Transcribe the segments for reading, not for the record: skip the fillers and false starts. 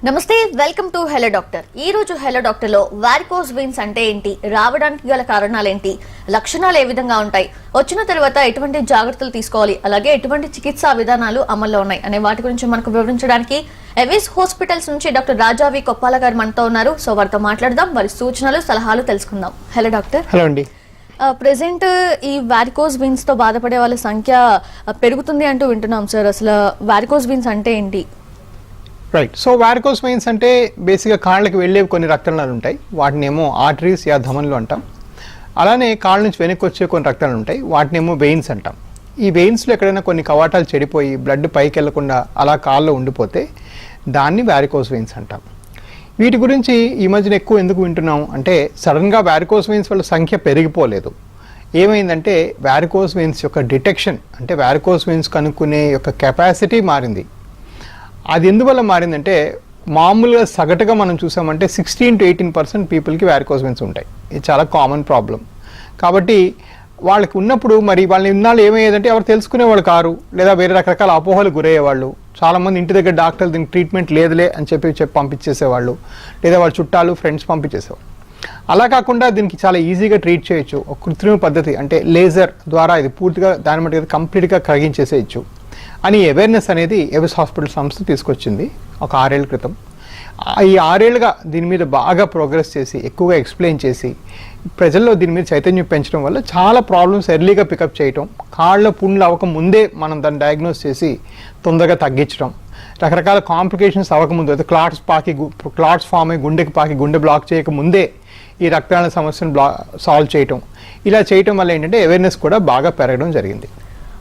నమస్తే, welcome to hello doctor. ఈ రోజు హెలో డాక్టర్ లో వారికోస్ వెయిన్స్ అంటే ఏంటి, రావడానికి గల కారణాలు ఏంటి, లక్షణాలు ఏ విధంగా ఉంటాయి, వచ్చిన తర్వాత ఎటువంటి జాగ్రత్తలు తీసుకోవాలి, అలాగే ఎటువంటి చికిత్సా విధానాలు అమల్లో ఉన్నాయి అనే వాటి గురించి మనకు వివరించడానికి ఎవిస్ హాస్పిటల్స్ నుంచి డాక్టర్ రాజావి కొప్పాల గారు మనతో ఉన్నారు. సో వారితో మాట్లాడదాం, వారి సూచనలు సలహాలు తెలుసుకుందాం. Hello doctor. హలో అండి. ప్రెసెంట్ ఈ వారికోస్ వెయిన్స్ తో బాధపడే వాళ్ళ సంఖ్య పెరుగుతుంది అంటూ వింటున్నాం సార్. అసలు వారికోస్ వెయిన్స్ అంటే ఏంటి? రైట్. సో వారికోస్ వెయిన్స్ అంటే బేసిక్గా కాళ్ళకి వెళ్ళేవి కొన్ని రక్తనాళాలు ఉంటాయి, వాటినేమో ఆర్టరీస్ యా ధమనులు అంటాం. అలానే కాళ్ళ నుంచి వెనక్కి వచ్చే కొన్ని రక్తనాళాలు ఉంటాయి, వాటినేమో వెయిన్స్ అంటాం. ఈ వెయిన్స్లో ఎక్కడైనా కొన్ని కవాటాలు చెడిపోయి బ్లడ్ పైకి వెళ్లకుండా అలా కాళ్ళలో ఉండిపోతే దాన్ని వారికోస్ వెయిన్స్ అంటాం. వీటి గురించి ఈ మధ్యన ఎక్కువ ఎందుకు వింటున్నాం అంటే, సడన్గా వారికోస్ వెయిన్స్ వాళ్ళ సంఖ్య పెరిగిపోలేదు. ఏమైందంటే వారికోస్ వెయిన్స్ యొక్క డిటెక్షన్ అంటే వారికోస్ వెయిన్స్ కనుక్కునే యొక్క కెపాసిటీ మారింది. అది ఎందువల్ల మారిందంటే, మామూలుగా సగటుగా మనం చూసామంటే 16 to 18% పీపుల్కి వారికోస్ వెయిన్స్ ఉంటాయి. ఇది చాలా కామన్ ప్రాబ్లం. కాబట్టి వాళ్ళకి ఉన్నప్పుడు మరి వాళ్ళని ఇన్నాళ్ళు ఏమయ్యేదంటే ఎవరు తెలుసుకునేవాళ్ళు కారు, లేదా వేరే రకరకాల అపోహలు గురయ్యేవాళ్ళు. చాలామంది ఇంటి దగ్గర డాక్టర్లు దీనికి ట్రీట్మెంట్ లేదులే అని చెప్పి పంపించేసేవాళ్ళు, లేదా వాళ్ళ చుట్టాలు ఫ్రెండ్స్ పంపించేసేవాళ్ళు. అలా కాకుండా దీనికి చాలా ఈజీగా ట్రీట్ చేయొచ్చు. ఒక కృత్రిమ పద్ధతి అంటే లేజర్ ద్వారా ఇది పూర్తిగా దాని మటుకు కంప్లీట్గా కరిగించేసేయచ్చు అని అవేర్నెస్ అనేది ఎవిస్ హాస్పిటల్ సంస్థ తీసుకొచ్చింది ఒక 6 ఏళ్ల క్రితం. ఈ 6 ఏళ్ళుగా దీని మీద బాగా ప్రోగ్రెస్ చేసి ఎక్కువగా ఎక్స్ప్లెయిన్ చేసి ప్రజల్లో దీని మీద చైతన్యం పెంచడం వల్ల చాలా ప్రాబ్లమ్స్ ఎర్లీగా పికప్ చేయటం, కాళ్ళ పుండ్లు అవ్వక ముందే మనం దాన్ని డయాగ్నోస్ చేసి తొందరగా తగ్గించడం, రకరకాల కాంప్లికేషన్స్ అవ్వకముందు అయితే క్లాట్స్ ఫామ్ అయ్యి గుండెకి పాకి గుండె బ్లాక్ చేయకముందే ఈ రక్తనాళ సమస్యను సాల్వ్ చేయటం, ఇలా చేయటం వల్ల ఏంటంటే అవేర్నెస్ కూడా బాగా పెరగడం జరిగింది.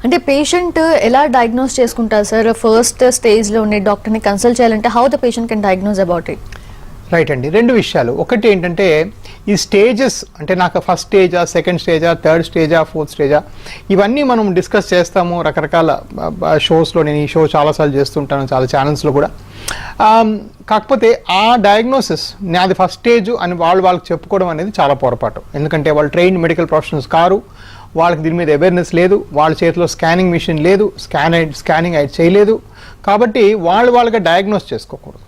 అంటే పేషెంట్ ఎలా డయాగ్నోస్ చేసుకుంటారు సార్? ఫస్ట్ స్టేజ్లో ఉండే డాక్టర్ని కన్సల్ట్ చేయాలంటే how the patient can diagnose about it? Right అండి. 2 విషయాలు. ఒకటి ఏంటంటే ఈ స్టేజెస్ అంటే నాకు ఫస్ట్ స్టేజా, సెకండ్ స్టేజా, థర్డ్ స్టేజా, ఫోర్త్ స్టేజా, ఇవన్నీ మనం డిస్కస్ చేస్తాము రకరకాల షోస్లో. నేను ఈ షో చాలాసార్లు చేస్తుంటాను, చాలా ఛానల్స్లో కూడా. కాకపోతే ఆ డయాగ్నోసిస్ నాది ఫస్ట్ స్టేజ్ అని వాళ్ళకి చెప్పుకోవడం అనేది చాలా పొరపాటు. ఎందుకంటే వాళ్ళు ట్రైన్డ్ మెడికల్ ప్రొఫెషనల్స్ కారు, వాళ్ళకి దీని మీద అవేర్నెస్ లేదు, వాళ్ళ చేతిలో స్కానింగ్ మిషన్ లేదు, స్కానింగ్ అయితే చేయలేదు. కాబట్టి వాళ్ళగా డయాగ్నోస్ చేసుకోకూడదు.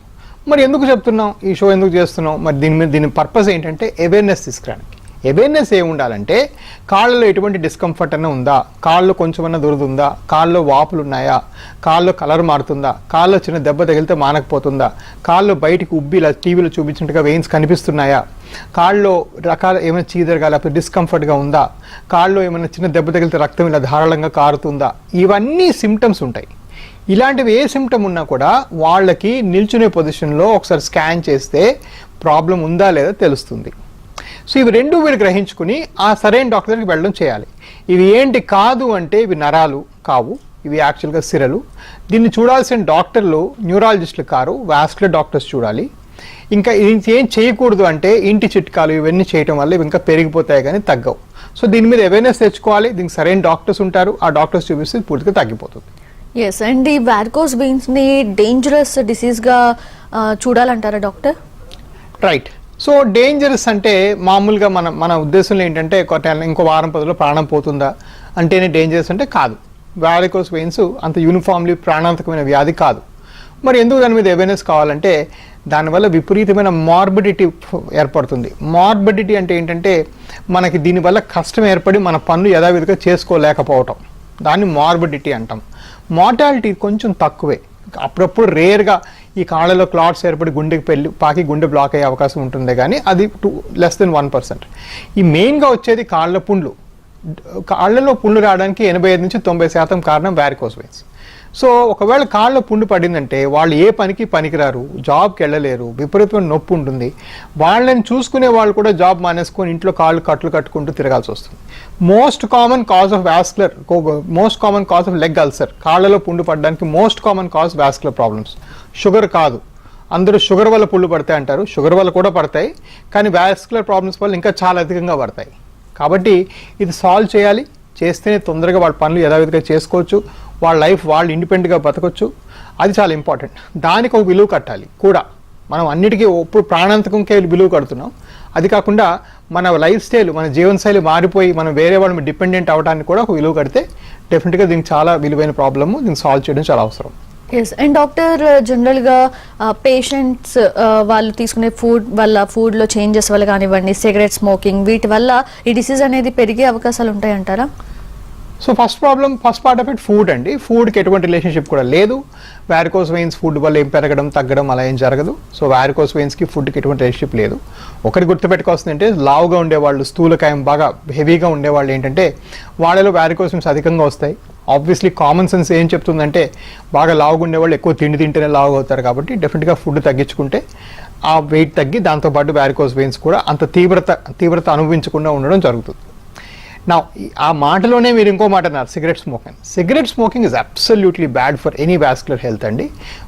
మరి ఎందుకు చెప్తున్నాం, ఈ షో ఎందుకు చేస్తున్నాం? మరి దీని పర్పస్ ఏంటంటే అవేర్నెస్ తీసుకురావడానికి. అవేర్నెస్ ఏముండాలంటే, కాళ్ళలో ఎటువంటి డిస్కంఫర్ట్ అన్న ఉందా, కాళ్ళు కొంచెమన్నా దురద ఉందా, కాళ్ళలో వాపులు ఉన్నాయా, కాళ్ళలో కలర్ మారుతుందా, కాళ్ళలో చిన్న దెబ్బ తగిలితే మానకపోతుందా, కాళ్ళు బయటికి ఉబ్బి ఇలా టీవీలో చూపించినట్టుగా వెయిన్స్ కనిపిస్తున్నాయా, కాళ్ళలో రకాల ఏమైనా చీదరగా లేకపోతే డిస్కంఫర్ట్గా ఉందా, కాళ్ళలో ఏమైనా చిన్న దెబ్బ తగిలితే రక్తం ఇలా ధారాళంగా కారుతుందా, ఇవన్నీ సిమ్టమ్స్ ఉంటాయి. ఇలాంటివి ఏ సిమ్టమ్ ఉన్నా కూడా వాళ్ళకి నిల్చునే పొజిషన్లో ఒకసారి స్కాన్ చేస్తే ప్రాబ్లం ఉందా లేదా తెలుస్తుంది. సో ఇవి 2 వీళ్ళు గ్రహించుకుని ఆ సరైన డాక్టర్ దగ్గరికి వెళ్ళడం చేయాలి. ఇవి ఏంటి కాదు అంటే, ఇవి నరాలు కావు, ఇవి యాక్చువల్గా సిరలు. దీన్ని చూడాల్సిన డాక్టర్లు న్యూరాలజిస్టులు కారు, వాస్కులర్ డాక్టర్స్ చూడాలి. ఇంకా ఇది ఏం చేయకూడదు అంటే ఇంటి చిట్కాలు ఇవన్నీ చేయటం వల్ల ఇవి ఇంకా పెరిగిపోతాయి కానీ తగ్గవు. సో దీని మీద అవేర్నెస్ తెచ్చుకోవాలి. దీనికి సరైన డాక్టర్స్ ఉంటారు, ఆ డాక్టర్స్ చూపిస్తే పూర్తిగా తగ్గిపోతుంది. ఎస్. అండ్ ఈ వారికోస్ వెయిన్స్ని డేంజరస్ డిసీజ్గా చూడాలంటారా డాక్టర్? రైట్. సో డేంజరస్ అంటే మామూలుగా మన ఉద్దేశంలో ఏంటంటే ఇంకో వారం 10 ప్రాణం పోతుందా అంటేనే డేంజరస్ అంటే కాదు. వారికోస్ వెయిన్స్ అంత యూనిఫామ్లీ ప్రాణాంతకమైన వ్యాధి కాదు. మరి ఎందుకు దాని మీద అవేర్నెస్ కావాలంటే, దానివల్ల విపరీతమైన మార్బిడిటీ ఏర్పడుతుంది. మార్బిడిటీ అంటే ఏంటంటే, మనకి దీనివల్ల కష్టం ఏర్పడి మన పనులు యథావిధిగా చేసుకోలేకపోవటం, దాన్ని మార్బిడిటీ అంటాం. మార్టాలిటీ కొంచెం తక్కువే. అప్పుడప్పుడు రేర్గా ఈ కాళ్ళలో క్లాట్స్ ఏర్పడి గుండెకి పాకి గుండె బ్లాక్ అయ్యే అవకాశం ఉంటుంది, కానీ అది less than 1%. ఈ మెయిన్గా వచ్చేది కాళ్ళ పుండ్లు. కాళ్ళలో పుండ్లు రావడానికి 85 నుంచి 90% కారణం వారికోస్ వెయిన్స్. సో ఒకవేళ కాళ్ళలో పుండు పడిందంటే వాళ్ళు ఏ పనికి పనికిరారు, జాబ్కి వెళ్ళలేరు, విపరీతమైన నొప్పి ఉంటుంది. వాళ్ళని చూసుకునే వాళ్ళు కూడా జాబ్ మానేసుకొని ఇంట్లో కాళ్ళు కట్టుకుంటూ తిరగాల్సి వస్తుంది. Most common cause of leg ulcer, కాళ్ళలో పుండు పడడానికి most common cause vascular problems. Sugar కాదు. అందరూ షుగర్ వల్ల పుండ్లు పడతాయి అంటారు, షుగర్ వల్ల కూడా పడతాయి, కానీ వాస్కులర్ ప్రాబ్లమ్స్ వల్ల ఇంకా చాలా అధికంగా పడతాయి. కాబట్టి ఇది సాల్వ్ చేయాలి. చేస్తేనే తొందరగా వాళ్ళ పనులు యథావిధిగా చేసుకోవచ్చు, వాళ్ళ లైఫ్ వాళ్ళు ఇండిపెండెంట్గా బతకొచ్చు. అది చాలా ఇంపార్టెంట్. దానికి ఒక విలువ కట్టాలి కూడా. మనం అన్నిటికీ ఇప్పుడు ప్రాణాంతకంకే విలువ కడుతున్నాం. అది కాకుండా మన లైఫ్ స్టైల్, మన జీవనశైలి మారిపోయి మనం వేరే వాళ్ళ మీద డిపెండెంట్ అవ్వడానికి కూడా ఒక విలువ కడితే డెఫినెట్గా దీనికి చాలా విలువైన ప్రాబ్లము, దీన్ని సాల్వ్ చేయడం చాలా అవసరం. ఎస్. అండ్ డాక్టర్, జనరల్గా పేషెంట్స్ వాళ్ళు తీసుకునే ఫుడ్లో చేంజెస్ వల్ల కానివ్వండి, సిగరెట్ స్మోకింగ్, వీటి వల్ల ఈ డిసీజ్ అనేది పెరిగే అవకాశాలు ఉంటాయంటారా? So first part of it food అండి. ఫుడ్కి ఎటువంటి రిలేషన్షిప్ కూడా లేదు. వ్యారికోస్ వెయిన్స్ ఫుడ్ వల్ల ఏం పెరగడం తగ్గడం అలా ఏం జరగదు. సో వ్యారికోస్ వెయిన్స్కి ఫుడ్కి ఎటువంటి రిలేషన్షిప్ లేదు. ఒకటి గుర్తుపెట్టుకోవాల్సిందంటే లావుగా ఉండేవాళ్ళు, స్థూలకాయం బాగా హెవీగా ఉండేవాళ్ళు ఏంటంటే వాళ్ళలో వ్యారికోస్ వెయిన్స్ అధికంగా వస్తాయి. ఆబ్వియస్లీ కామన్ సెన్స్ ఏం చెప్తుందంటే బాగా లావుగా ఉండేవాళ్ళు ఎక్కువ తిండి తింటేనే లావుగా అవుతారు కాబట్టి డెఫినెట్గా ఫుడ్ తగ్గించుకుంటే ఆ వెయిట్ తగ్గి దాంతోపాటు వ్యారికోస్ వెయిన్స్ కూడా అంత తీవ్రత అనుభవించకుండా ఉండడం జరుగుతుంది. నా ఆ మాటలోనే మీరు ఇంకో మాట అన్నారు, cigarette smoking is absolutely bad for any vascular health అండి.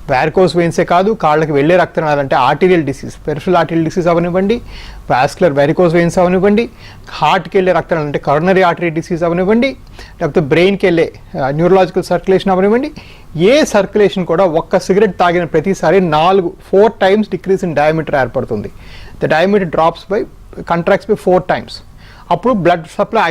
వ్యారికోస్ వెయిన్సే కాదు, కాళ్ళకి వెళ్ళే రక్తనాళాలంటే arterial disease, peripheral arterial disease అవనివ్వండి, వ్యారికోస్ వెయిన్స్ అవనివ్వండి, హార్ట్కి వెళ్ళే రక్తనాళం అంటే కరోనరీ ఆర్టరీ డిసీజ్ అవనివ్వండి, లేకపోతే బ్రెయిన్కి వెళ్ళే న్యూరలాజికల్ సర్క్యులేషన్ అవనివ్వండి, ఏ సర్క్యులేషన్ కూడా ఒక్క సిగరెట్ తాగిన ప్రతిసారి 4 times డిక్రీజ్ ఇన్ డయామీటర్ ఏర్పడుతుంది. The diameter contracts by 4 times. అప్పుడు బ్లడ్ సప్లై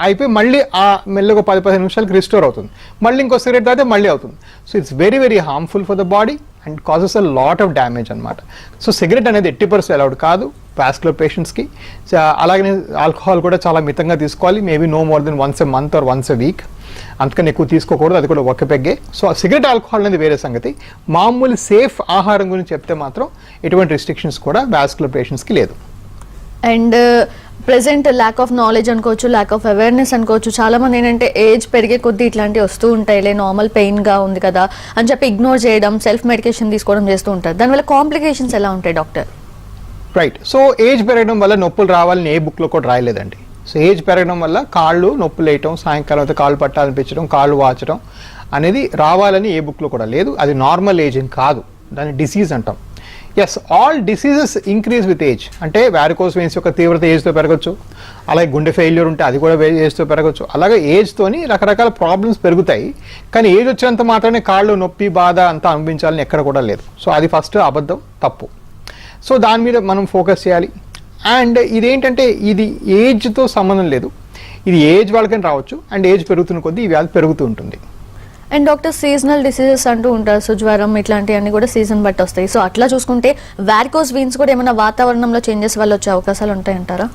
అయిపోయి మళ్ళీ ఆ మెల్లగా 10-15 నిమిషాలకి రిస్టోర్ అవుతుంది. మళ్ళీ ఇంకో సిగరెట్ తాగితే మళ్ళీ అవుతుంది. So it's very very harmful for the body and causes a lot of damage అనమాట. సో సిగరెట్ అనేది 80% అలౌడ్ కాదు వాస్కులర్ పేషెంట్స్కి. అలాగే ఆల్కహాల్ కూడా చాలా మితంగా తీసుకోవాలి. Maybe no more than once a month or once a week. అంతకని ఎక్కువ తీసుకోకూడదు, అది కూడా ఒక్క పెగ్గే. సో సిగరెట్, ఆల్కహాల్ అనేది వేరే సంగతి. మామూలు సేఫ్ ఆహారం గురించి చెప్తే మాత్రం ఎటువంటి రిస్ట్రిక్షన్స్ కూడా వాస్కులర్ పేషెంట్స్కి లేదు. And present lack of knowledge అనుకోవచ్చు, ల్యాక్ ఆఫ్ అవేర్నెస్ అనుకోవచ్చు. చాలా మంది ఏంటంటే ఏజ్ పెరిగే కొద్దీ ఇట్లాంటివి వస్తూ ఉంటాయిలే, నార్మల్ పెయిన్గా ఉంది కదా అని చెప్పి ఇగ్నోర్ చేయడం, సెల్ఫ్ మెడికేషన్ తీసుకోవడం చేస్తూ ఉంటారు. దానివల్ల కాంప్లికేషన్స్ ఎలా ఉంటాయి డాక్టర్? రైట్. సో ఏజ్ పెరగడం వల్ల నొప్పులు రావాలని ఏ బుక్లో కూడా రాయలేదండి. సో ఏజ్ పెరగడం వల్ల కాళ్ళు నొప్పులు వేయటం, సాయంకాలం అయితే కాళ్ళు పట్టాలనిపించడం, కాళ్ళు వాచడం అనేది రావాలని ఏ బుక్లో కూడా లేదు. అది నార్మల్ ఏజ్ అని కాదు, దాన్ని డిసీజ్ అంటాం. Yes, all diseases increase with age. అంటే వ్యారికోస్ వెయిన్స్ యొక్క తీవ్రత ఏజ్తో పెరగచ్చు, అలాగే గుండె ఫెయిల్యూర్ ఉంటే అది కూడా ఏజ్తో పెరగచ్చు. అలాగే ఏజ్తోని రకరకాల ప్రాబ్లమ్స్ పెరుగుతాయి. కానీ ఏజ్ వచ్చినంత మాత్రమే కాళ్ళు నొప్పి, బాధ అంతా అనిపించాలని ఎక్కడ కూడా లేదు. సో అది ఫస్ట్ అబద్ధం, తప్పు. సో దాని మీద మనం ఫోకస్ చేయాలి. అండ్ ఇదేంటంటే ఇది ఏజ్తో సంబంధం లేదు, ఇది ఏజ్ వాళ్ళకని రావచ్చు. అండ్ ఏజ్ పెరుగుతున్న కొద్దీ ఈ వ్యాధి పెరుగుతూ ఉంటుంది. అండ్ డాక్టర్, సీజనల్ డిసీజెస్ అంటూ ఉంటారు. సో జ్వరం ఇట్లాంటివన్నీ కూడా సీజన్ బట్టి వస్తాయి. సో అట్లా చూసుకుంటే వారికోస్ వెయిన్స్ కూడా ఏమైనా వాతావరణంలో చేంజెస్ వల్ల వచ్చే అవకాశాలు ఉంటాయంటారా?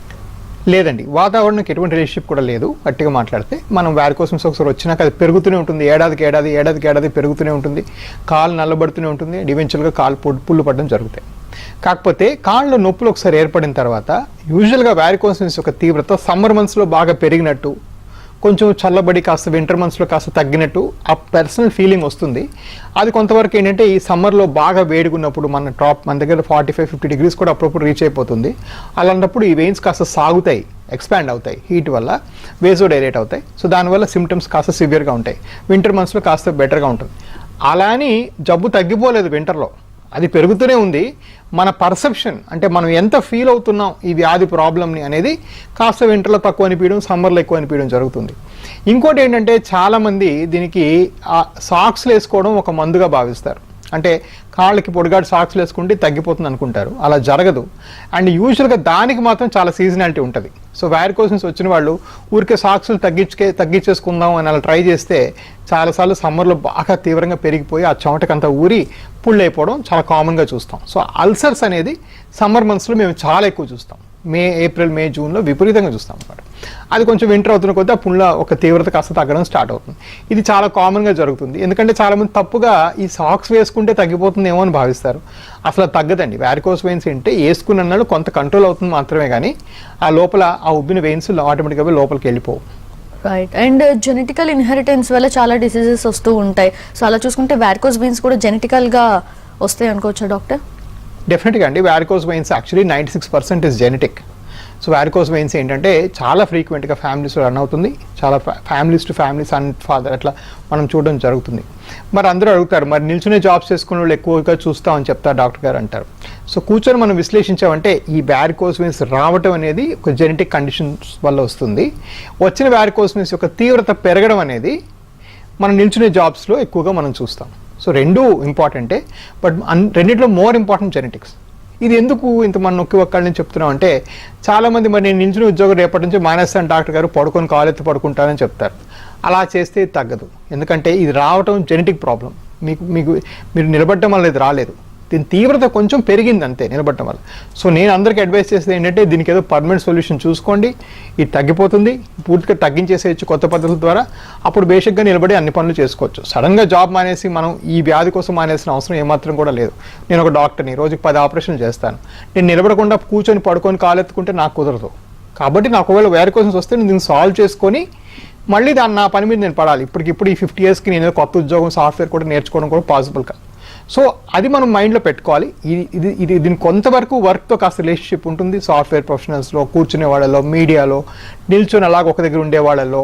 లేదండి, వాతావరణానికి ఎటువంటి రిలేషన్షిప్ కూడా లేదు. గట్టిగా మాట్లాడితే మనం వ్యారికోస్ వెయిన్స్ ఒకసారి వచ్చినాక అది పెరుగుతూనే ఉంటుంది, ఏడాదికి పెరుగుతూనే ఉంటుంది, కాళ్ళు నల్లబడుతూనే ఉంటుంది, ఈవెన్చువల్గా కాళ్ళు పుళ్ళు పడడం జరుగుతాయి. కాకపోతే కాళ్ళలో నొప్పులు ఒకసారి ఏర్పడిన తర్వాత యూజువల్గా వ్యారికోస్ వెయిన్స్ యొక్క తీవ్రత సమ్మర్ మంత్స్లో బాగా పెరిగినట్టు, కొంచెం చల్లబడి కాస్త వింటర్ మంత్స్లో కాస్త తగ్గినట్టు ఆ పర్సనల్ ఫీలింగ్ వస్తుంది. అది కొంతవరకు ఏంటంటే ఈ సమ్మర్లో బాగా వేడిగున్నప్పుడు మన దగ్గర 45-50 degrees కూడా అప్పుడప్పుడు రీచ్ అయిపోతుంది. అలాంటప్పుడు ఈ వెయిన్స్ కాస్త సాగుతాయి, ఎక్స్పాండ్ అవుతాయి, హీట్ వల్ల వేజోడైలేట్ అవుతాయి. సో దానివల్ల సిమ్టమ్స్ కాస్త సివియర్గా ఉంటాయి. వింటర్ మంత్స్లో కాస్త బెటర్గా ఉంటుంది. అలా అని జబ్బు తగ్గిపోలేదు వింటర్లో, అది పెరుగుతూనే ఉంది. మన పర్సెప్షన్ అంటే మనం ఎంత ఫీల్ అవుతున్నాం ఈ వ్యాధి ప్రాబ్లమ్ని అనేది కాస్త వింటర్లో తక్కువ అనిపించడం, సమ్మర్లో ఎక్కువ అనిపించడం జరుగుతుంది. ఇంకోటి ఏంటంటే చాలామంది దీనికి సాక్స్లు వేసుకోవడం ఒక మందుగా భావిస్తారు. అంటే కాళ్ళకి పొడిగాడు సాక్స్లు వేసుకుంటే తగ్గిపోతుంది అనుకుంటారు. అలా జరగదు. అండ్ యూజువల్గా దానికి మాత్రం చాలా సీజనాలిటీ ఉంటుంది. సో వారికోస్ వెయిన్స్ వచ్చిన వాళ్ళు ఊరికే సాక్స్లు తగ్గించేసుకుందాం అని అలా ట్రై చేస్తే చాలాసార్లు సమ్మర్లో బాగా తీవ్రంగా పెరిగిపోయి ఆ చెమటకంతా ఊరి పుళ్ళు అయిపోవడం చాలా కామన్గా చూస్తాం. సో అల్సర్స్ అనేది సమ్మర్ మంత్స్లో మేము చాలా ఎక్కువ చూస్తాం. ఏప్రిల్ మే జూన్లో విపరీతంగా చూస్తాం అన్నమాట. అది కొంచెం వింటర్ అవుతున్న కొద్దీ ఆ పుళ్ళ ఒక తీవ్రత కాస్త తగ్గడం స్టార్ట్ అవుతుంది. ఇది చాలా కామన్గా జరుగుతుంది. ఎందుకంటే చాలామంది తప్పుగా ఈ సాక్స్ వేసుకుంటే తగ్గిపోతుందేమో అని భావిస్తారు. అసలు తగ్గదండి. వారికోస్ వెయిన్స్ అంటే వేసుకున్నాడు కొంత కంట్రోల్ అవుతుంది మాత్రమే, కానీ ఆ లోపల ఆ ఉబ్బిన వెయిన్స్ ఆటోమేటిక్గా లోపలికి వెళ్ళిపోవు. రైట్. అండ్ జెనెటికల్ ఇన్హెరిటెన్స్ వల్ల చాలా డిసీజెస్ వస్తూ ఉంటాయి. సో అలా చూసుకుంటే వారికోస్ వెయిన్స్ కూడా జెనెటికల్గా వస్తాయి అనుకోవచ్చా డాక్టర్? డెఫినెట్గా అండి. Varicose veins actually 96% is genetic. So varicose veins ఏంటంటే చాలా ఫ్రీక్వెంట్గా ఫ్యామిలీస్లో రన్ అవుతుంది. చాలా families to family, sun father అట్లా మనం చూడడం జరుగుతుంది. మరి అందరూ అడుగుతారు, మరి నిల్చునే జాబ్స్ చేసుకునే వాళ్ళు ఎక్కువగా చూస్తామని చెప్తారు డాక్టర్ గారు అంటారు. సో కూర్చొని మనం విశ్లేషించామంటే ఈ వారికోస్ వెయిన్స్ రావటం అనేది ఒక జెనెటిక్ కండిషన్స్ వల్ల వస్తుంది. వచ్చిన వారికోస్ వెయిన్స్ యొక్క తీవ్రత పెరగడం అనేది మనం నిల్చునే జాబ్స్లో ఎక్కువగా మనం చూస్తాం. సో రెండూ ఇంపార్టెంటే, బట్ రెండిట్లో మోర్ ఇంపార్టెంట్ జెనెటిక్స్. ఇది ఎందుకు ఇంత మనం నొక్కి ఒక్కడి నుంచి చెప్తున్నాం అంటే చాలామంది మరి నేను నిల్చుని ఉద్యోగం రేపటి నుంచి మానేస్తాను డాక్టర్ గారు, కాలెత్తి పడుకుంటానని చెప్తారు. అలా చేస్తే తగ్గదు. ఎందుకంటే ఇది రావటం జెనెటిక్ ప్రాబ్లం. మీకు మీకు మీరు నిలబడటం వల్ల ఇది రాలేదు, దీని తీవ్రత కొంచెం పెరిగింది అంతే నిలబడటం వల్ల. సో నేను అందరికీ అడ్వైస్ చేసేది ఏంటంటే దీనికి ఏదో పర్మనెంట్ సొల్యూషన్ చూసుకోండి, ఇది తగ్గిపోతుంది, పూర్తిగా తగ్గించేసేయచ్చు కొత్త పద్ధతుల ద్వారా. అప్పుడు బేసిక్గా నిలబడి అన్ని పనులు చేసుకోవచ్చు. సడన్గా జాబ్ మానేసి మనం ఈ వ్యాధి కోసం మానేసిన అవసరం ఏమాత్రం కూడా లేదు. నేను ఒక డాక్టర్ని, రోజుకి 10 ఆపరేషన్లు చేస్తాను. నేను నిలబడకుండా కూర్చొని పడుకొని కాలెత్తుకుంటే నాకు కుదరదు. కాబట్టి నాకు ఒకవేళ వ్యారికోసిస్ వస్తే నేను దీన్ని సాల్వ్ చేసుకొని మళ్ళీ దాన్ని నా పని మీద నేను పడాలి. ఇప్పటికిప్పుడు ఈ 50 yearsకి నేను కొత్త ఉద్యోగం సాఫ్ట్వేర్ కూడా నేర్చుకోవడం కూడా పాసిబుల్ కాదు. సో అది మనం మైండ్లో పెట్టుకోవాలి. దీని కొంతవరకు వర్క్తో కాస్త రిలేషన్షిప్ ఉంటుంది. సాఫ్ట్వేర్ ప్రొఫెషనల్స్లో, కూర్చునే వాళ్ళలో, మీడియాలో, నిల్చొని అలాగ ఒక దగ్గర ఉండే వాళ్ళలో,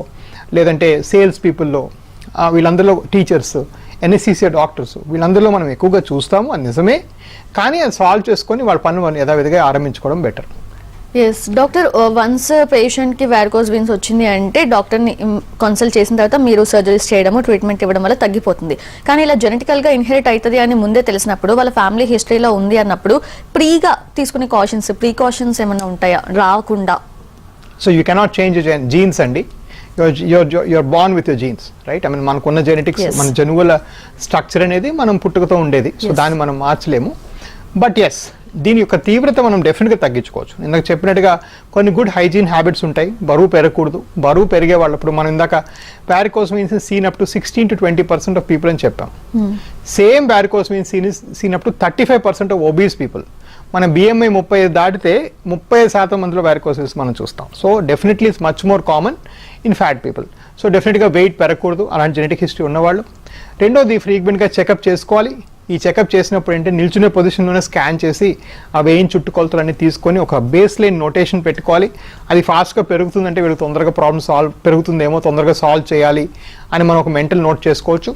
లేదంటే సేల్స్ పీపుల్లో, వీళ్ళందరిలో టీచర్స్, ఎన్ఎస్సిసి డాక్టర్స్, వీళ్ళందరిలో మనం ఎక్కువగా చూస్తాము. అది నిజమే. కానీ అది సాల్వ్ చేసుకొని వాళ్ళ పనులు యథావిధిగా ఆరంభించుకోవడం బెటర్. ఎస్ డాక్టర్, వన్స్ పేషెంట్కి వారికోస్ వెయిన్స్ వచ్చింది అంటే డాక్టర్ని కన్సల్ట్ చేసిన తర్వాత మీరు సర్జరీస్ చేయడము, ట్రీట్మెంట్ ఇవ్వడం వల్ల తగ్గిపోతుంది. కానీ ఇలా జెనెటికల్గా ఇన్హెరిట్ అవుతుంది అని ముందే తెలిసినప్పుడు, వాళ్ళ ఫ్యామిలీ హిస్టరీలో ఉంది అన్నప్పుడు ప్రీగా తీసుకునే ప్రికాషన్స్ ఏమైనా ఉంటాయా రాకుండా? So you cannot change genes అండి. You're born with your genes, right? I mean మనకున్న జెనెటిక్స్, మన జనువుల స్ట్రక్చర్ అనేది మనం పుట్టుకతో ఉండేది. సో దాన్ని మనం మార్చలేము. బట్ ఎస్, దీని యొక్క తీవ్రత మనం డెఫినెట్గా తగ్గించుకోవచ్చు. ఇందాక చెప్పినట్టుగా కొన్ని గుడ్ హైజీన్ హ్యాబిట్స్ ఉంటాయి. బరువు పెరగకూడదు. బరువు పెరిగే వాళ్ళప్పుడు మనం ఇందాక varicose veins seen up to 16 to 20% of people అని చెప్పాం. Same varicose veins seen up to 35% of obese people. మన బిఎంఐ 30 దాటితే 30% మందిలో వారికోస్ వెయిన్స్ మనం చూస్తాం. So definitely it's much more common in fat people. So డెఫినెట్గా వెయిట్ పెరగకూడదు అలాంటి జెనెటిక్ హిస్టరీ ఉన్నవాళ్ళు. రెండోది, ఫ్రీక్వెంట్గా చెకప్ చేసుకోవాలి. ఈ చెకప్ చేసినప్పుడు ఏంటంటే నిల్చునే పొజిషన్లోనే స్కాన్ చేసి ఆ వెయిన్ చుట్టుకొలతలన్నీ తీసుకొని ఒక బేస్ లైన్ నోటేషన్ పెట్టుకోవాలి. అది ఫాస్ట్గా పెరుగుతుందంటే వీళ్ళకి తొందరగా ప్రాబ్లమ్ పెరుగుతుందేమో, తొందరగా సాల్వ్ చేయాలి అని మనం ఒక మెంటల్ నోట్ చేసుకోవచ్చు.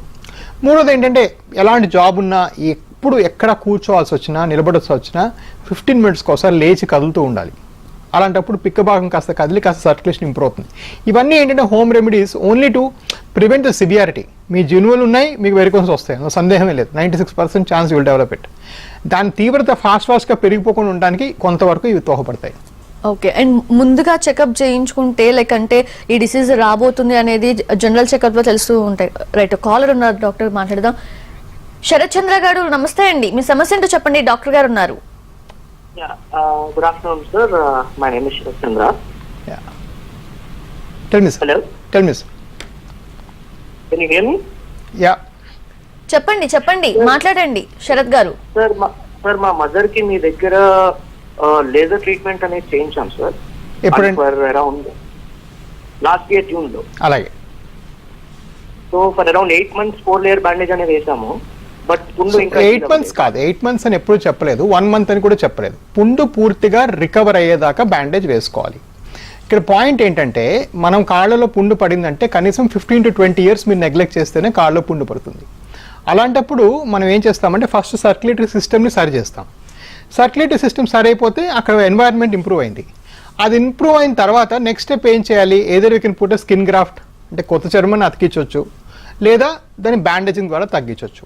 మూడోది ఏంటంటే, ఎలాంటి జాబ్ ఉన్నా ఎప్పుడు ఎక్కడ కూర్చోవాల్సి వచ్చినా, నిలబడాల్సి వచ్చినా 15 minutesకి ఒకసారి లేచి కదులుతూ ఉండాలి. అలాంటప్పుడు పిక్క భాగం కాస్త కదిలి కాస్త సర్క్యులేషన్ ఇంప్రూవ్ అవుతుంది. ఇవన్నీ ఏంటంటే home remedies only to prevent the severity. మీ జన్యువులు ఉన్నాయి, మీకు వెరికోస్ వస్తాయి, సందేహమే లేదు. 96% ఛాన్స్ విల్ డెవలప్ ఇట్. దాని తీవ్రత ఫాస్ట్గా పెరిగిపోకుండా ఉండడానికి కొంతవరకు ఇవి దోహపడతాయి. ఓకే. అండ్ ముందుగా చెకప్ చేయించుకుంటే లైక్ అంటే ఈ డిసీజ్ రాబోతుంది అనేది జనరల్ చెకప్లో తెలుస్తూ ఉంటాయి. రైట్, కాలర్ ఉన్నారు, డాక్టర్ మాట్లాడదాం. శరత్ చంద్ర గారు నమస్తే అండి, మీ సమస్య ఏంటో చెప్పండి, డాక్టర్ గారు ఉన్నారు. Good afternoon, sir. My name is Sharath Chandra. Yeah. Tell me, sir. Hello. Tell me, sir. Can you hear me? Yeah. చెప్పండి మాట్లాడండి శరత్ గారు. సార్ మా మదర్ కి మీ దగ్గర లేజర్ ట్రీట్మెంట్ అనేది చేయించాం sir. For around last year June లో. అలాగే. So for around 8 months 4 layer bandage అనేది వేసాము. బట్ పుండు ఇంకా 8 months కాదు, 8 months అని ఎప్పుడు చెప్పలేదు, 1 month అని కూడా చెప్పలేదు. పుండు పూర్తిగా రికవర్ అయ్యేదాకా బ్యాండేజ్ వేసుకోవాలి. ఇక్కడ పాయింట్ ఏంటంటే, మనం కాళ్ళలో పుండు పడిందంటే కనీసం 15 to 20 years మీరు నెగ్లెక్ట్ చేస్తేనే కాళ్ళలో పుండు పడుతుంది. అలాంటప్పుడు మనం ఏం చేస్తామంటే ఫస్ట్ సర్క్యులేటరీ సిస్టమ్ని సరి చేస్తాం. సర్క్యులేటరీ సిస్టమ్ సరైపోతే అక్కడ ఎన్వైరన్మెంట్ ఇంప్రూవ్ అయింది. అది ఇంప్రూవ్ అయిన తర్వాత నెక్స్ట్ స్టెప్ ఏం చేయాలి? ఏదైనా కెన్ పుట్ స్కిన్ గ్రాఫ్ట్, అంటే కొత్త చర్మాన్ని అతికించవచ్చు, లేదా దాన్ని బ్యాండేజింగ్ ద్వారా తగ్గించవచ్చు.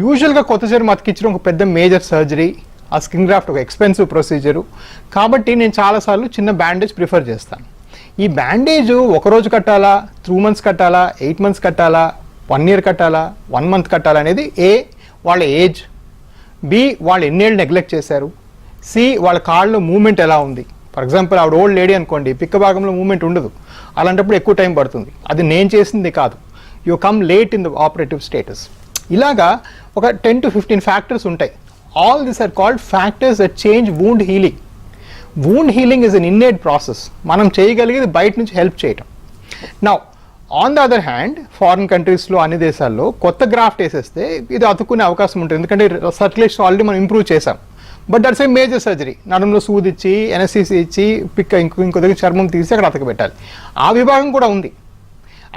యూజువల్గా కొత్త చర్మం అతికించడం ఒక పెద్ద మేజర్ సర్జరీ, ఆ స్కిన్ గ్రాఫ్ట్ ఒక ఎక్స్పెన్సివ్ ప్రొసీజరు. కాబట్టి నేను చాలాసార్లు చిన్న బ్యాండేజ్ ప్రిఫర్ చేస్తాను. ఈ బ్యాండేజ్ 1 రోజు కట్టాలా, 3 months కట్టాలా, 8 months కట్టాలా, 1 year కట్టాలా, 1 month కట్టాలా అనేది ఏ వాళ్ళ ఏజ్, బి వాళ్ళు ఎన్నేళ్ళు నెగ్లెక్ట్ చేశారు, సి వాళ్ళ కాళ్ళలో మూమెంట్ ఎలా ఉంది. ఫర్ ఎగ్జాంపుల్ ఆవిడ ఓల్డ్ లేడీ అనుకోండి, పిక్క భాగంలో మూమెంట్ ఉండదు, అలాంటప్పుడు ఎక్కువ టైం పడుతుంది. అది నేను చేసింది కాదు, you come late in the operative status. ఇలాగా ఒక 10 to 15 ఫ్యాక్టర్స్ ఉంటాయి. All these are called factors that change wound healing. Wound healing is an innate process. మనం చేయగలిగేది బయట నుంచి హెల్ప్ చేయటం. Now on the other hand, foreign కంట్రీస్లో అన్ని దేశాల్లో కొత్త గ్రాఫ్ట్ వేసేస్తే ఇది అతుక్కునే అవకాశం ఉంటుంది, ఎందుకంటే సర్క్యులేషన్ ఆల్రెడీ మనం ఇంప్రూవ్ చేసాం. But that's a major surgery. నడుములో సూదిచ్చి, ఎన్ఎస్సిసి ఇచ్చి, ఇంకో దగ్గర చర్మం తీసి అక్కడ అతక పెట్టాలి. ఆ విభాగం కూడా ఉంది,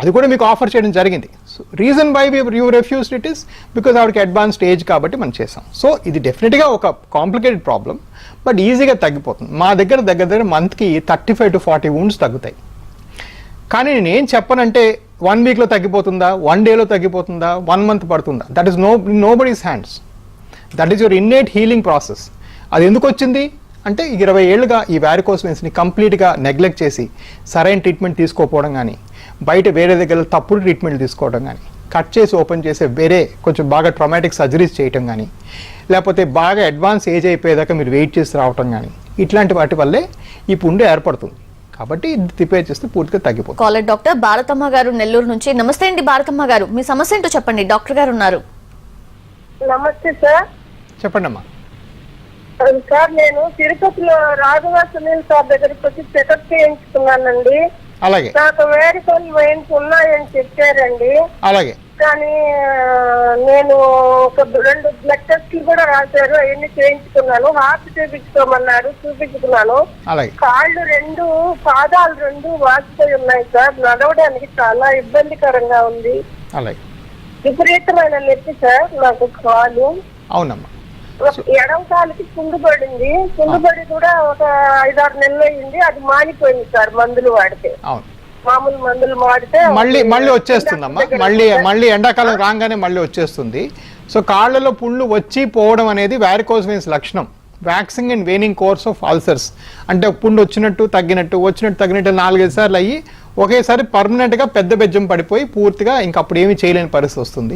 అది కూడా మీకు ఆఫర్ చేయడం జరిగింది. So reason why you refused it is because ఆవిడకి అడ్వాన్స్డ్ ఏజ్ కాబట్టి మనం చేసాం. సో ఇది డెఫినెట్గా ఒక కాంప్లికేటెడ్ ప్రాబ్లం, బట్ ఈజీగా తగ్గిపోతుంది. మా దగ్గర మంత్కి 35 to 40 wounds తగ్గుతాయి. కానీ నేను ఏం చెప్పనంటే 1 weekలో తగ్గిపోతుందా, 1 dayలో తగ్గిపోతుందా, 1 month పడుతుందా, that is nobody's hands. That is your innate healing process. అది ఎందుకు వచ్చింది అంటే 20 ఏళ్ళుగా ఈ వారికోస్ వెయిన్స్ని కంప్లీట్గా నెగ్లెక్ట్ చేసి సరైన ట్రీట్మెంట్ తీసుకోకపోవడం కానీ, బయట వేరే దగ్గర తప్పుడు ట్రీట్మెంట్ తీసుకోవడం కానీ, కట్ చేసి ఓపెన్ చేసే వేరే కొంచెం బాగా ట్రామాటిక్ సర్జరీస్ చేయటం కానీ, లేకపోతే బాగా అడ్వాన్స్ ఏజ్ అయిపోయేదాకా మీరు వెయిట్ చేసి రావటం కానీ, ఇట్లాంటి వాటి వల్లే ఈ పుండు ఏర్పడుతుంది. కాబట్టి ఇది రిపేర్ చేస్తే పూర్తిగా తగ్గిపోతుంది. కాలర్ డాక్టర్ భారతమ్మ గారు నెల్లూరు నుంచి. నమస్తే అండి భారతమ్మ గారు, మీ సమస్య ఏంటో చెప్పండి, డాక్టర్ గారు ఉన్నారు. నమస్తే సార్. చెప్పండి అమ్మా. సార్ నేను తిరుపతిలో రాఘవ సునీల్ సార్ దగ్గరికి వచ్చి చెకప్ చేయించుకున్నానండి. అలాగే. నాకు వేరికోల్ వెయిన్స్ ఉన్నాయని చెప్పారండి. అలాగే. కానీ నేను ఒక 2 బ్లడ్ టెస్ట్లు కూడా రాశారు, అవన్నీ చేయించుకున్నాను. హార్ట్ చూపించుకోమన్నారు, చూపించుకున్నాను. కాళ్ళు 2 పాదాలు 2 వాసిపోయి ఉన్నాయి సార్. నడవడానికి చాలా ఇబ్బందికరంగా ఉంది. విపరీతమైన నొప్పి సార్ నాకు కాలు. అవునమ్మా. ఎడం కాలుకి పుండు పడింది. పుండు పడి కూడా ఒక 5-6 నెలలు అయింది. అది మానిపోయింది సార్ మందులు వాడితే. మామూలు మందులు వాడితే మళ్ళీ వచ్చేస్తుందమ్మా. మళ్ళీ ఎండాకాలం రాగానే మళ్ళీ వచ్చేస్తుంది. సో కాళ్ళలో పుండ్లు వచ్చి పోవడం అనేది వారికోస్ వెయిన్స్ లక్షణం. Waxing and waning course of ulcers అంటే పుండు వచ్చినట్టు తగ్గినట్టు 4-5 సార్లు అయ్యి ఒకేసారి పర్మనెంట్గా పెద్ద బెజ్జం పడిపోయి పూర్తిగా ఇంకప్పుడు ఏమీ చేయలేని పరిస్థితి వస్తుంది.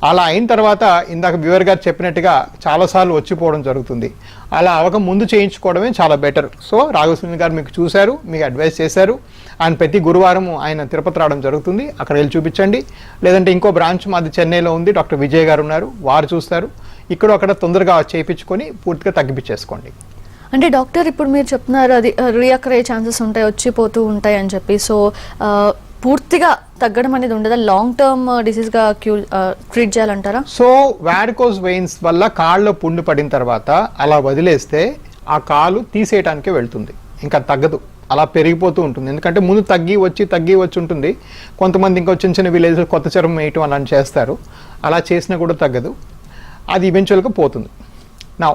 అలా అయిన తర్వాత ఇందాక వ్యూవర్ గారు చెప్పినట్టుగా చాలాసార్లు వచ్చిపోవడం జరుగుతుంది. అలా అవక ముందు చేయించుకోవడమే చాలా బెటర్. సో రాఘవసునీల్ గారు మీకు చూశారు, మీకు అడ్వైస్ చేశారు. ఆయన ప్రతి గురువారం ఆయన తిరుపతి రావడం జరుగుతుంది, అక్కడ వెళ్ళి చూపించండి. లేదంటే ఇంకో బ్రాంచ్ మాది చెన్నైలో ఉంది, డాక్టర్ విజయ్ గారు ఉన్నారు, వారు చూస్తారు. ఇక్కడ అక్కడ తొందరగా చేయించుకొని పూర్తిగా తగ్గిపించేసుకోండి. అంటే డాక్టర్ ఇప్పుడు మీరు చెప్తున్నారు అది రియాకర్ అయ్యే ఛాన్సెస్ ఉంటాయి, వచ్చిపోతూ ఉంటాయి అని చెప్పి. సో పూర్తిగా తగ్గడం అనేది ఉండదా? లాంగ్ టర్మ్ డిసీజ్గా ట్రీట్ చేయాలంటారా? సో వారికోస్ వెయిన్స్ వల్ల కాళ్ళలో పుండు పడిన తర్వాత అలా వదిలేస్తే ఆ కాలు తీసేయటానికే వెళ్తుంది, ఇంకా తగ్గదు, అలా పెరిగిపోతూ ఉంటుంది. ఎందుకంటే ముందు తగ్గి వచ్చి ఉంటుంది. కొంతమంది ఇంకా చిన్న విలేజ్ కొత్త చర్మం వేయటం అలా చేస్తారు. అలా చేసినా కూడా తగ్గదు, అది ఈవెన్చువల్గా పోతుంది. నా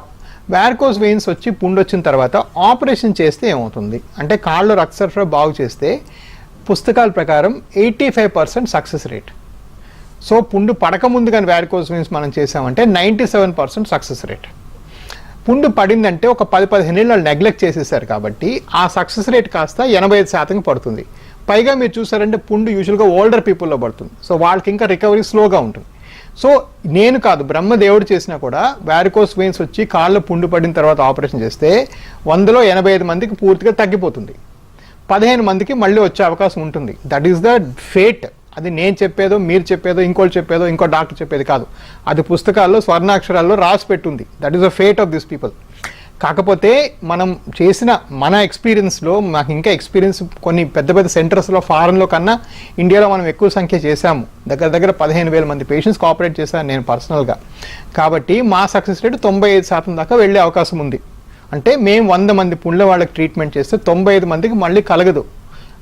వారికోస్ వెయిన్స్ వచ్చి పుండు వచ్చిన తర్వాత ఆపరేషన్ చేస్తే ఏమవుతుంది అంటే కాళ్ళు రక్త సరఫరా బాగు చేస్తే పుస్తకాల ప్రకారం 85% సక్సెస్ రేట్. సో పుండు పడకముందు కానీ వారికోస్ వెయిన్స్ మనం చేసామంటే 97% సక్సెస్ రేట్. పుండు పడిందంటే ఒక 10-15 ఏళ్ళు వాళ్ళు నెగ్లెక్ట్ చేసేసారు కాబట్టి ఆ సక్సెస్ రేట్ కాస్త 85% పడుతుంది. పైగా మీరు చూసారంటే పుండు యూజువల్గా ఓల్డర్ పీపుల్లో పడుతుంది. సో వాళ్ళకి ఇంకా రికవరీ స్లోగా ఉంటుంది. సో నేను కాదు, బ్రహ్మదేవుడు చేసినా కూడా వారికోస్ వెయిన్స్ వచ్చి కాళ్ళ పుండు పడిన తర్వాత ఆపరేషన్ చేస్తే 100లో 85 మందికి పూర్తిగా తగ్గిపోతుంది. 15 మందికి మళ్ళీ వచ్చే అవకాశం ఉంటుంది. That is the fate. అది నేను చెప్పేదో, మీరు చెప్పేదో, ఇంకోటి చెప్పేదో, ఇంకో డాక్టర్ చెప్పేది కాదు. అది పుస్తకాల్లో స్వర్ణాక్షరాల్లో రాసి పెట్టుంది. That is the fate of this people. కాకపోతే మనం చేసిన మన ఎక్స్పీరియన్స్లో, మాకు ఇంకా ఎక్స్పీరియన్స్ కొన్ని పెద్ద సెంటర్స్లో ఫారెన్లో కన్నా ఇండియాలో మనం ఎక్కువ సంఖ్య చేశాము. దగ్గర 15,000 మంది పేషెంట్స్కి ఆపరేట్ చేశాను నేను పర్సనల్గా. కాబట్టి మా సక్సెస్ రేట్ 95% దాకా వెళ్ళే అవకాశం ఉంది. అంటే మేము 100 మంది పుండ్ల వాళ్ళకి ట్రీట్మెంట్ చేస్తే 95 మందికి మళ్ళీ కలగదు,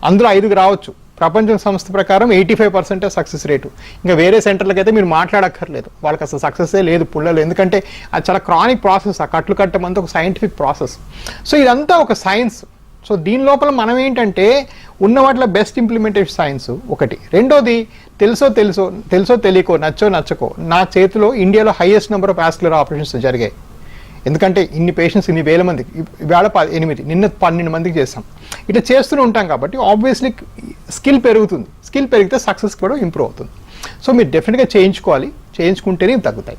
అందులో 5కి రావచ్చు. ప్రపంచ సంస్థ ప్రకారం 85% సక్సెస్ రేటు. ఇంకా వేరే సెంటర్లకు అయితే మీరు మాట్లాడక్కర్లేదు, వాళ్ళకి అసలు సక్సెస్సే లేదు పుళ్ళలో. ఎందుకంటే అది చాలా క్రానిక్ ప్రాసెస్. ఆ కట్లు కట్టమంతా ఒక సైంటిఫిక్ ప్రాసెస్. సో ఇదంతా ఒక సైన్స్. సో దీని లోపల మనం ఏంటంటే ఉన్న వాటిలో బెస్ట్ ఇంప్లిమెంటేషన్ సైన్స్ ఒకటి. రెండోది తెలుసో తెలియకో, నచ్చకో, నా చేతిలో ఇండియాలో highest number of vascular operations జరిగాయి. ఎందుకంటే ఇన్ని పేషెంట్స్, ఇన్ని వేల మంది, ఇవాళ 8, నిన్న 12 మందికి చేస్తాం. ఇట్లా చేస్తూనే ఉంటాం కాబట్టి ఆబ్వియస్లీ స్కిల్ పెరుగుతుంది. స్కిల్ పెరిగితే సక్సెస్ కూడా ఇంప్రూవ్ అవుతుంది. సో మీరు డెఫినెట్గా చేయించుకోవాలి, చేయించుకుంటేనే తగ్గుతాయి.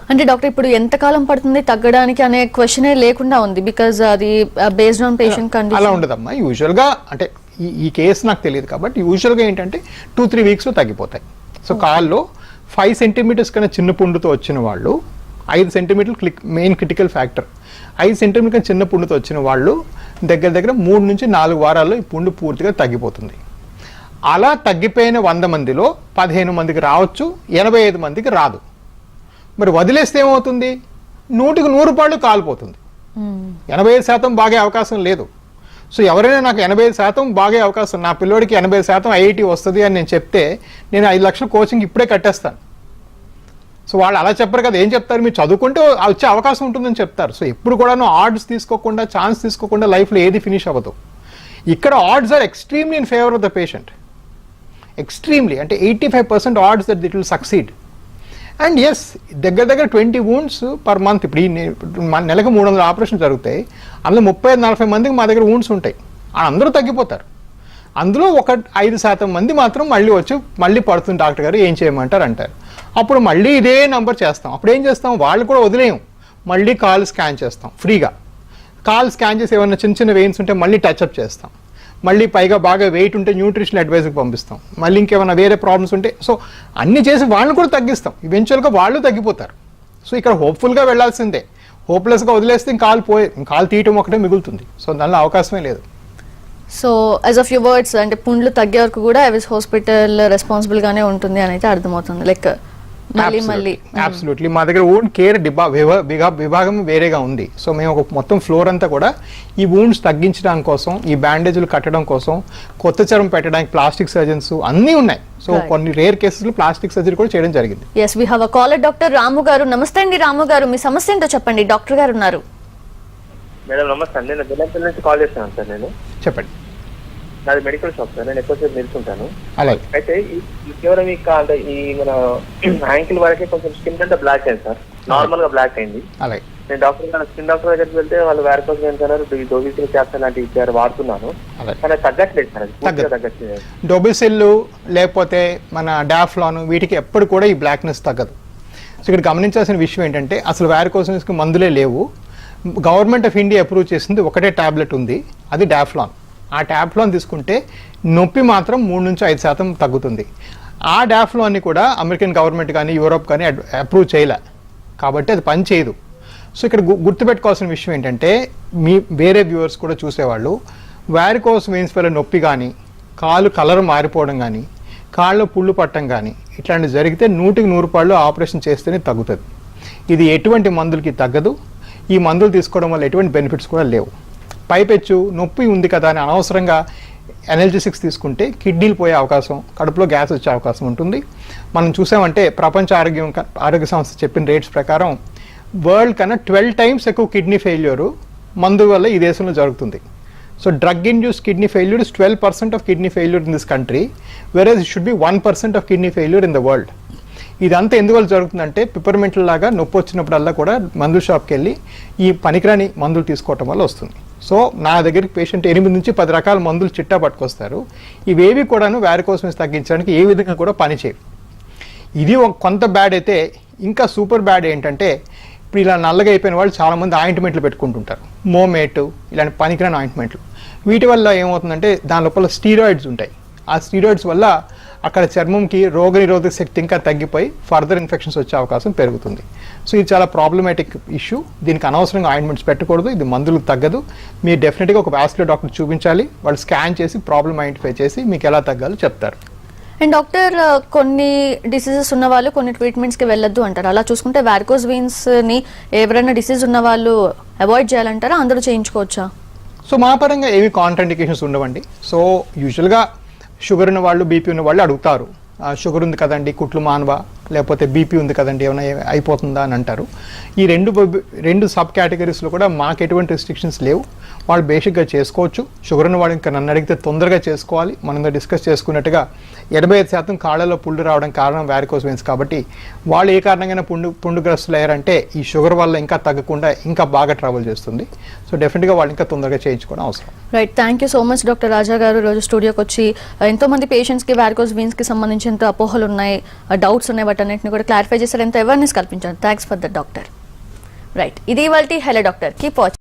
అంటే డాక్టర్ ఇప్పుడు ఎంత కాలం పడుతుంది తగ్గడానికి అనే క్వశ్చనే లేకుండా ఉంది, బికాజ్ అది బేస్డ్ ఆన్ పేషెంట్ కండిషన్. అలా ఉండదమ్మా. యూజువల్గా అంటే ఈ కేసు నాకు తెలియదు కాబట్టి యూజువల్గా ఏంటంటే 2-3 వీక్స్లో తగ్గిపోతాయి. సో కాల్లో 5 సెంటీమీటర్స్ కన్నా చిన్న పుండుతో వచ్చిన వాళ్ళు, 5 సెంటీమీటర్లు మెయిన్ క్రిటికల్ ఫ్యాక్టర్. 5 సెంటీమీటర్ చిన్న పుండుతో వచ్చిన వాళ్ళు దగ్గర 3 నుంచి 4 వారాల్లో ఈ పుండు పూర్తిగా తగ్గిపోతుంది. అలా తగ్గిపోయిన 100 మందిలో 15 మందికి రావచ్చు, 85 మందికి రాదు. మరి వదిలేస్తే ఏమవుతుంది? 100కి 100 పాళ్ళు కాలిపోతుంది. 85% బాగే అవకాశం లేదు. సో ఎవరైనా నాకు 85% బాగే అవకాశం, నా పిల్లోడికి 80% ఐఐటి వస్తుంది అని నేను చెప్తే నేను 5 లక్షల కోచింగ్ ఇప్పుడే కట్టేస్తాను. సో వాళ్ళు అలా చెప్పరు కదా, ఏం చెప్తారు? మీరు చదువుకుంటే వచ్చే అవకాశం ఉంటుందని చెప్తారు. సో ఎప్పుడు కూడా ఆర్డ్స్ తీసుకోకుండా, ఛాన్స్ తీసుకోకుండా లైఫ్లో ఏది ఫినిష్ అవ్వదు. ఇక్కడ odds are extremely in favour of the patient. Extremely అంటే 85% odds that it will succeed. And yes, దగ్గర 20 wounds పర్ మంత్. ఇప్పుడు నెలకు 300 ఆపరేషన్ జరుగుతాయి. అందులో 30-40 మందికి మా దగ్గర wounds ఉంటాయి. అందరూ తగ్గిపోతారు. అందులో ఒక 5% మంది మాత్రం మళ్ళీ వచ్చి మళ్ళీ పడుతుంది డాక్టర్ గారు ఏం చేయమంటారు అంటారు. అప్పుడు మళ్ళీ ఇదే నంబర్ చేస్తాం. అప్పుడు ఏం చేస్తాం, వాళ్ళు కూడా వదిలేయం, మళ్ళీ కాల్ స్కాన్ చేస్తాం ఫ్రీగా. కాల్ స్కాన్ చేసి ఏమైనా చిన్న చిన్న వెయిన్స్ ఉంటే మళ్ళీ టచ్అప్ చేస్తాం. మళ్ళీ పైగా బాగా వెయిట్ ఉంటే న్యూట్రిషన్ అడ్వైజ్కి పంపిస్తాం. మళ్ళీ ఇంకేమైనా వేరే ప్రాబ్లమ్స్ ఉంటే సో అన్నీ చేసి వాళ్ళని కూడా తగ్గిస్తాం. ఈవెన్చువల్గా వాళ్ళు తగ్గిపోతారు. సో ఇక్కడ హోప్ఫుల్గా వెళ్ళాల్సిందే. హోప్లెస్గా వదిలేస్తే కాలు తీయటం ఒకటే మిగులుతుంది. సో దానిలో అవకాశమే లేదు. So as of your words అంటే పుండ్లు తగ్గే వరకు కూడా ఎవిస్ హాస్పిటల్ రెస్పాన్సిబుల్ గానే ఉంటుంది అని అయితే అర్థమవుతుంది. లైక్ మళ్ళీ అబ్సల్యూట్లీ మా దగ్గర ఓన్ కేర్ విభాగం వేరేగా ఉంది. సో మేము ఒక మొత్తం ఫ్లోర్ అంతా కూడా ఈ వూండ్స్ తగ్గించడం కోసం, ఈ బ్యాండేజ్లు కట్టడం కోసం, కొత్త చర్మం పెట్టడానికి ప్లాస్టిక్ సర్జన్స్ అన్నీ ఉన్నాయి. సో కొన్ని రేర్ కేసెస్ లో ప్లాస్టిక్ సర్జరీ కూడా చేయడం జరిగింది. Yes we have a caller doctor Ramu garu. నమస్తే అండి రాము గారు, మీ సమస్య ఏంటో చెప్పండి. డాక్టర్ గారు ఉన్నారు. మేడం నమస్తే అండి, నేను బెల్లంపల్లి నుంచి కాల్ చేస్తున్నాను సార్. నేను చెప్పండి. నాది మెడికల్ షాప్ సార్, నేను ఎక్కువసేపు నిలుచుంటాను. అలాగే అయితే కేవలం అంటే ఈ మన యాంకిల్ వరకే కొంచెం స్కిన్ అంతా బ్లాక్ అయింది సార్, నార్మల్ గా బ్లాక్ అయింది. అలాగే నేను స్కిన్ డాక్టర్ దగ్గరికి వెళ్తే వాళ్ళు వారికోస్ వెయిన్స్ అన్నారు, డోబిసిల్ క్యాప్సూల్ లాంటివి ఇచ్చారు, వాడుతున్నాను. కానీ తగ్గట్లేదు సార్, అది తగ్గట్లేదు. డోబిసిల్ లేకపోతే మన డాఫ్లాన్ వీటికి ఎప్పుడు కూడా ఈ బ్లాక్నెస్ తగ్గదు. సో ఇక్కడ గమనించాల్సిన విషయం ఏంటంటే అసలు వారికోస్ మందులే లేవు. గవర్నమెంట్ ఆఫ్ ఇండియా అప్రూవ్ చేసింది ఒకటే టాబ్లెట్ ఉంది, అది డాఫ్లాన్. ఆ డాఫ్లాన్ తీసుకుంటే నొప్పి మాత్రం 3 నుంచి 5% తగ్గుతుంది. ఆ డాఫ్లాన్ని కూడా అమెరికన్ గవర్నమెంట్ కానీ యూరోప్ కానీ అప్రూవ్ చేయలే, కాబట్టి అది పని చేయదు. సో ఇక్కడ గుర్తుపెట్టుకోవాల్సిన విషయం ఏంటంటే మీ వేరే వ్యూవర్స్ కూడా చూసేవాళ్ళు వారికోస్ వెయిన్స్ వల్ల నొప్పి కానీ, కాలు కలర్ మారిపోవడం కానీ, కాళ్ళలో పుళ్ళు పట్టడం కానీ ఇట్లాంటివి జరిగితే 100కి 100 ఆపరేషన్ చేస్తేనే తగ్గుతుంది. ఇది ఎటువంటి మందులకి తగ్గదు. ఈ మందులు తీసుకోవడం వల్ల ఎటువంటి బెనిఫిట్స్ కూడా లేవు. పైపెచ్చు నొప్పి ఉంది కదా అని అనవసరంగా ఎనర్జెటిక్స్ తీసుకుంటే కిడ్నీలు పోయే అవకాశం, కడుపులో గ్యాస్ వచ్చే అవకాశం ఉంటుంది. మనం చూసామంటే ప్రపంచ ఆరోగ్య సంస్థ చెప్పిన రేట్స్ ప్రకారం వరల్డ్ కన్నా 12 times ఎక్కువ కిడ్నీ ఫెయిల్యూరు మందు వల్ల ఈ దేశంలో జరుగుతుంది. So drug induced kidney failure is 12% of kidney failure in this country, versus it should be 1% of kidney failure in the world. ఇదంతా ఎందువల్ల జరుగుతుందంటే పిపర్మెంటల్ లాగా నొప్పి వచ్చినప్పుడల్లా కూడా మందుల షాప్కి వెళ్ళి ఈ పనికిరాని మందులు తీసుకోవటం వల్ల వస్తుంది. సో నా దగ్గరికి పేషెంట్ 8 నుంచి 10 రకాల మందులు చిట్టా పట్టుకొస్తారు. ఇవేవి కూడాను వారికోస్ వెయిన్స్ తగ్గించడానికి ఏ విధంగా కూడా పనిచేయవు. ఇది కొంత బ్యాడ్ అయితే ఇంకా సూపర్ బ్యాడ్ ఏంటంటే ఇప్పుడు ఇలా నల్లగా అయిపోయిన వాళ్ళు చాలామంది ఆయింట్మెంట్లు పెట్టుకుంటుంటారు, మోమేటు ఇలాంటి పనికిరాని ఆయింట్మెంట్లు. వీటి వల్ల ఏమవుతుందంటే దాని లోపల స్టీరాయిడ్స్ ఉంటాయి. ఆ స్టీరాయిడ్స్ వల్ల అక్కడ చర్మంకి రోగనిరోధక శక్తి ఇంకా తగ్గిపోయి ఫర్దర్ ఇన్ఫెక్షన్స్ వచ్చే అవకాశం పెరుగుతుంది. సో ఇది చాలా ప్రాబ్లమాటిక్ ఇష్యూ. దీనికి అనవసరంగా ఆయింట్మెంట్స్ పెట్టకూడదు, ఇది మందులకు తగ్గదు. మీరు డెఫినెట్గా ఒక వాస్కులర్ డాక్టర్ చూపించాలి. వాళ్ళు స్కాన్ చేసి ప్రాబ్లమ్ ఐడెంటిఫై చేసి మీకు ఎలా తగ్గాలో చెప్తారు. అండ్ డాక్టర్ కొన్ని డిసీజెస్ ఉన్న వాళ్ళు కొన్ని ట్రీట్మెంట్స్కి వెళ్ళొద్దు అంటారు. అలా చూసుకుంటే వారికోస్ వెయిన్స్ని ఎవరైనా డిసీజ్ ఉన్న వాళ్ళు అవాయిడ్ చేయాలంటారా, అందరూ చేయించుకోవచ్చా? సో మా పరంగా ఏవి కాంట్రాండికేషన్స్ ఉండవండి. సో యూజువల్గా షుగర్ ఉన్న వాళ్ళు, బీపీ ఉన్న వాళ్ళు అడుగుతారు, షుగర్ ఉంది కదండి కుట్లు మానవా, లేకపోతే బీపీ ఉంది కదండి ఏమైనా అయిపోతుందా అని అంటారు. ఈ రెండు సబ్ కేటగిరీస్లో కూడా మాకు ఎటువంటి రెస్ట్రిక్షన్స్ లేవు. వాళ్ళు బేసిక్గా చేసుకోవచ్చు. షుగర్ ఉన్న వాళ్ళు ఇంకా నన్ను అడిగితే తొందరగా చేసుకోవాలి. మనం డిస్కస్ చేసుకున్నట్టుగా 85% కాళ్ళలో పుండు రావడం కారణం వారికోస్ వెయిన్స్ కాబట్టి వాళ్ళు ఏ కారణంగా పుండుగ్రస్తులు అయ్యారంటే ఈ షుగర్ వల్ల ఇంకా తగ్గకుండా ఇంకా బాగా ట్రావెల్ చేస్తుంది. సో డెఫినెట్గా వాళ్ళు ఇంకా తొందరగా చేయించుకోవడం అవసరం. Right, thank you so much doctor Raja garu. రోజు స్టూడియోకి వచ్చి ఎంతోమంది పేషెంట్స్కి వారికోస్ వెయిన్స్కి సంబంధించిన అపోహలు ఉన్నాయి, డౌట్స్ ఉన్నాయి, వాటన్నిటిని కూడా క్లారిఫై చేశారు, ఎంతో అవేర్నెస్ కల్పించారు. Thanks for the doctor. Right, ఇది ఇవాల్టి హెలో డాక్టర్. Keep watching.